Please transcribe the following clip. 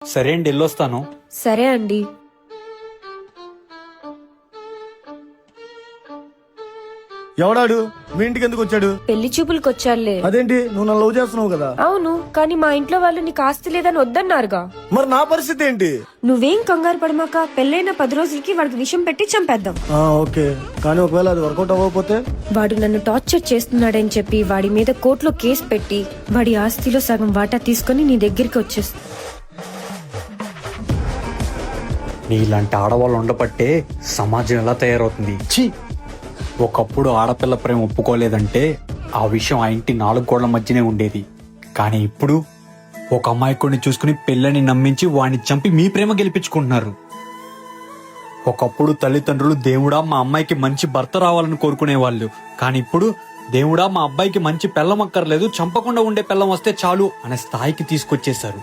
సరే అండి, వెళ్ళొస్తాను. సరే అండి. ఎవడాడు మీ ఇంటికి ఎందుకు వచ్చాడు? పెళ్లి చూపులకు వచ్చాడులే. అదేంటి, నువ్వు నన్ను లవ్ చేస్తున్నావు కదా? అవును, కానీ మా ఇంట్లో వాళ్ళు నీకు ఆస్తి లేదని వద్దన్నారుగా. మరి నా పరిస్థితి ఏంటి? నువ్వేం కంగారు పడమాక, పెళ్ళైన 10 రోజులకి వాడికి విషం పెట్టి చంపేద్దాం. ఓకే, కానీ ఒకవేళ అది వర్కౌట్ అవ్వకపోతే? వాడు నన్ను టార్చర్ చేస్తున్నాడని చెప్పి వాడి మీద కోర్టులో కేసు పెట్టి వాడి ఆస్తిలో సగం వాటా తీసుకుని నీ దగ్గరికి వచ్చేస్తా. నీలాంటి ఆడవాళ్ళు ఉండబట్టే సమాజం ఎలా తయారవుతుంది. ఛీ, ఒకప్పుడు ఆడపిల్ల ప్రేమ ఒప్పుకోలేదంటే ఆ విషయం ఆ ఇంటి 4 గోడల మధ్యనే ఉండేది. కానీ ఇప్పుడు ఒక అమాయకుడిని చూసుకుని పిల్లని నమ్మించి వాడిని చంపి మీ ప్రేమ గెలిపించుకుంటున్నారు. ఒకప్పుడు తల్లిదండ్రులు దేవుడా మా అమ్మాయికి మంచి భర్త రావాలని కోరుకునేవాళ్ళు. కానీ ఇప్పుడు దేవుడా మా అబ్బాయికి మంచి పెళ్ళం అక్కర్లేదు, చంపకుండా ఉండే పెళ్ళం వస్తే చాలు అనే స్థాయికి తీసుకొచ్చేశారు.